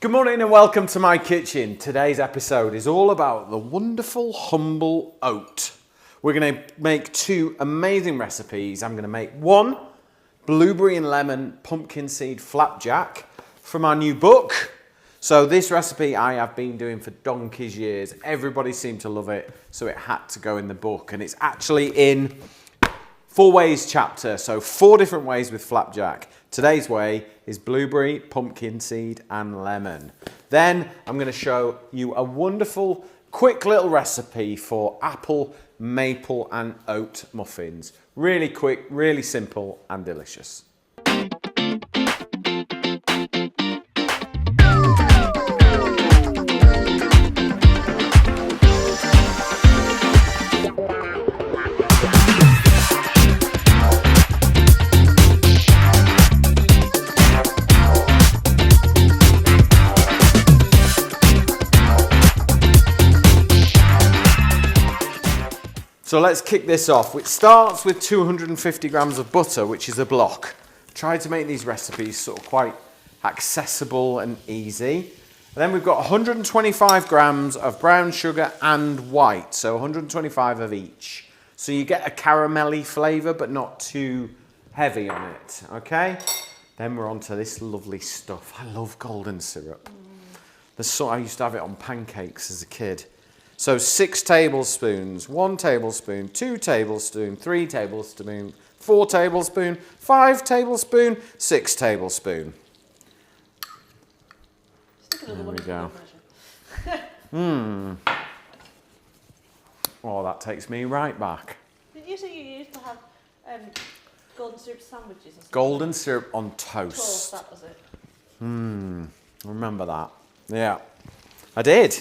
Good morning and welcome to my kitchen. Today's episode is all about the wonderful, humble oat. We're going to make two amazing recipes. I'm going to make one blueberry and lemon pumpkin seed flapjack from our new book. So this recipe I have been doing for donkey's years. Everybody seemed to love it, so it had to go in the book. And it's actually in 4 ways chapter, so 4 different ways with flapjack. Today's way is blueberry, pumpkin seed and lemon. Then I'm going to show you a wonderful, quick little recipe for apple, maple and oat muffins. Really quick, really simple and delicious. So let's kick this off. It starts with 250 grams of butter, which is a block. Try to make these recipes sort of quite accessible and easy. And then we've got 125 grams of brown sugar and white, so 125 of each. So you get a caramelly flavour, but not too heavy on it, okay? Then we're on to this lovely stuff. I love golden syrup. I used to have it on pancakes as a kid. So 6 tablespoons, 1 tablespoon, 2 tablespoons, 3 tablespoons, 4 tablespoons, 5 tablespoons, 6 tablespoons. There we go. Oh, that takes me right back. Did you say you used to have golden syrup sandwiches or something? Golden syrup on toast. Toast, that was it. Remember that. Yeah, I did.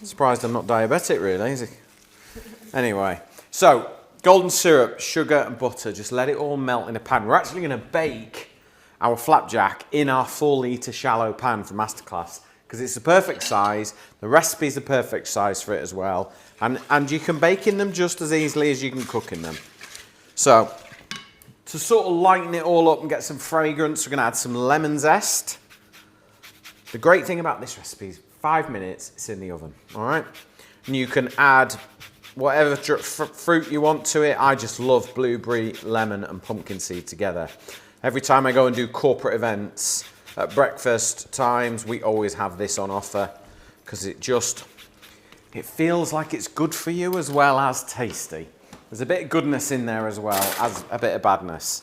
Surprised I'm not diabetic, really, is it? Anyway, so golden syrup, sugar and butter, just let it all melt in a pan. We're actually going to bake our flapjack in our 4-litre shallow pan for Masterclass because it's the perfect size. The recipe's the perfect size for it as well. And you can bake in them just as easily as you can cook in them. So, to sort of lighten it all up and get some fragrance, we're going to add some lemon zest. The great thing about this recipe is 5 minutes, it's in the oven, all right? And you can add whatever fruit you want to it. I just love blueberry, lemon and pumpkin seed together. Every time I go and do corporate events, at breakfast times, we always have this on offer because it feels like it's good for you as well as tasty. There's a bit of goodness in there as well as a bit of badness.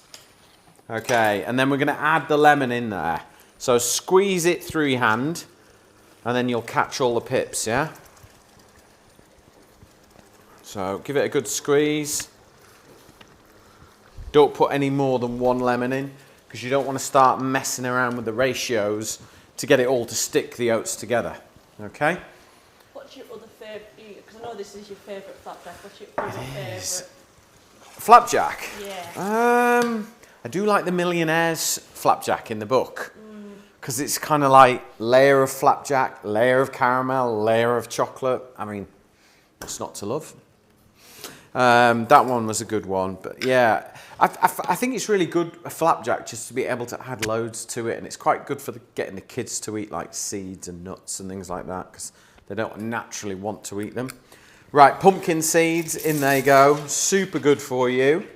Okay, and then we're gonna add the lemon in there. So squeeze it through your hand, and then you'll catch all the pips, yeah? So give it a good squeeze. Don't put any more than 1 lemon in because you don't want to start messing around with the ratios to get it all to stick the oats together, okay? What's your other favourite? Because I know this is your favourite flapjack. What's your other favourite? Flapjack? Yeah. I do like the Millionaire's flapjack in the book. Because it's kind of like layer of flapjack, layer of caramel, layer of chocolate. I mean, what's not to love? That one was a good one. But yeah, I think it's really good, a flapjack, just to be able to add loads to it. And it's quite good for getting the kids to eat like seeds and nuts and things like that. Because they don't naturally want to eat them. Right, pumpkin seeds, in they go. Super good for you.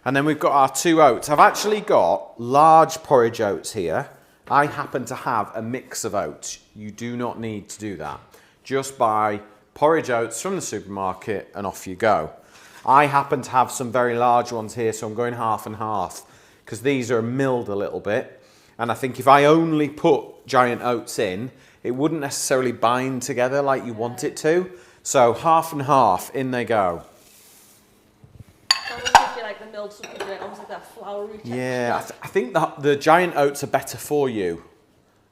And then we've got our 2 oats. I've actually got large porridge oats here. I happen to have a mix of oats. You do not need to do that. Just buy porridge oats from the supermarket and off you go. I happen to have some very large ones here, so I'm going half and half because these are milled a little bit. And I think if I only put giant oats in, it wouldn't necessarily bind together like you want it to. So half and half, in they go. Like the milled something, almost like that floury texture. Yeah, I think the giant oats are better for you.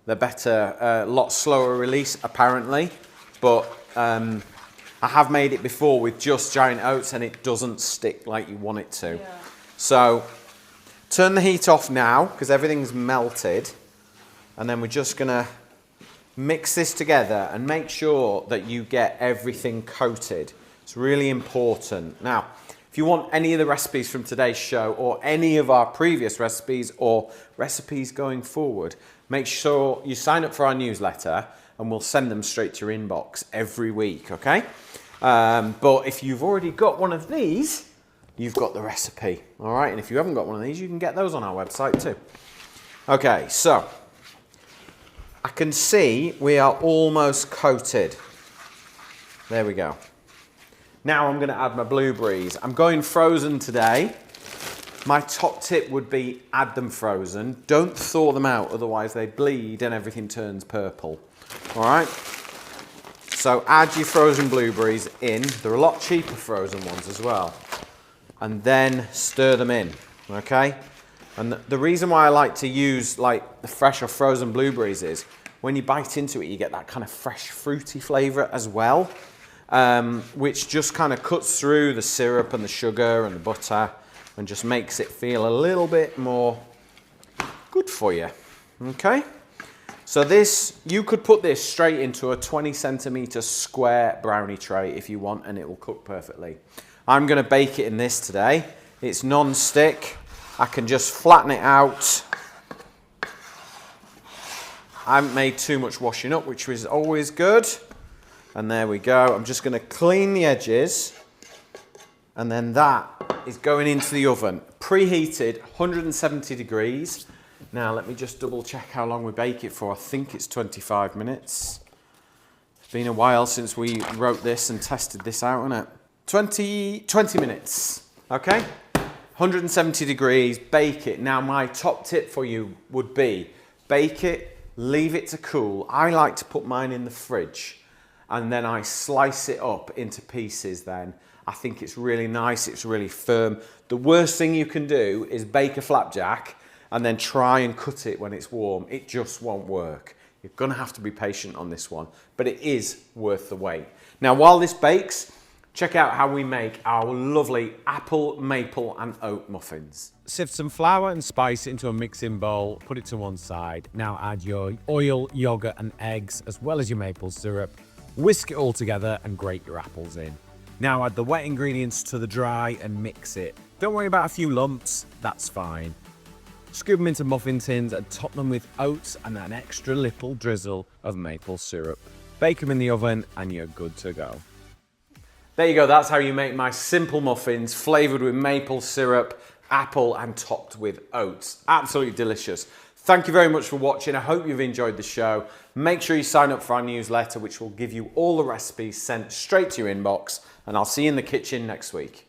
They're better, a lot slower release apparently, but I have made it before with just giant oats and it doesn't stick like you want it to. Yeah. So turn the heat off now because everything's melted, and then we're just gonna mix this together and make sure that you get everything coated. It's really important. Now, if If you want any of the recipes from today's show or any of our previous recipes or recipes going forward, make sure you sign up for our newsletter and we'll send them straight to your inbox every week, okay? But if you've already got one of these, you've got the recipe, all right? And if you haven't got one of these, you can get those on our website too. Okay, so I can see we are almost coated. There we go. Now I'm going to add my blueberries. I'm going frozen today. My top tip would be add them frozen. Don't thaw them out, otherwise they bleed and everything turns purple. All right? So add your frozen blueberries in. They're a lot cheaper frozen ones as well. And then stir them in, okay? And the reason why I like to use like the fresh or frozen blueberries is when you bite into it, you get that kind of fresh fruity flavour as well. Which just kind of cuts through the syrup and the sugar and the butter and just makes it feel a little bit more good for you, okay? So this, you could put this straight into a 20 centimetre square brownie tray if you want, and it will cook perfectly. I'm going to bake it in this today. It's non-stick. I can just flatten it out. I haven't made too much washing up, which is always good. And there we go. I'm just going to clean the edges. And then that is going into the oven. Preheated, 170 degrees. Now let me just double check how long we bake it for. I think it's 25 minutes. It's been a while since we wrote this and tested this out, hasn't it? 20 minutes, okay? 170 degrees, bake it. Now my top tip for you would be bake it, leave it to cool. I like to put mine in the fridge. And then I slice it up into pieces then. I think it's really nice, it's really firm. The worst thing you can do is bake a flapjack and then try and cut it when it's warm. It just won't work. You're gonna have to be patient on this one, but it is worth the wait. Now, while this bakes, check out how we make our lovely apple, maple and oat muffins. Sift some flour and spice into a mixing bowl, put it to one side. Now add your oil, yogurt and eggs, as well as your maple syrup. Whisk it all together and grate your apples in. Now add the wet ingredients to the dry and mix it. Don't worry about a few lumps, that's fine. Scoop them into muffin tins and top them with oats and an extra little drizzle of maple syrup. Bake them in the oven and you're good to go. There you go, that's how you make my simple muffins, flavoured with maple syrup, apple and topped with oats. Absolutely delicious. Thank you very much for watching. I hope you've enjoyed the show. Make sure you sign up for our newsletter, which will give you all the recipes sent straight to your inbox. And I'll see you in the kitchen next week.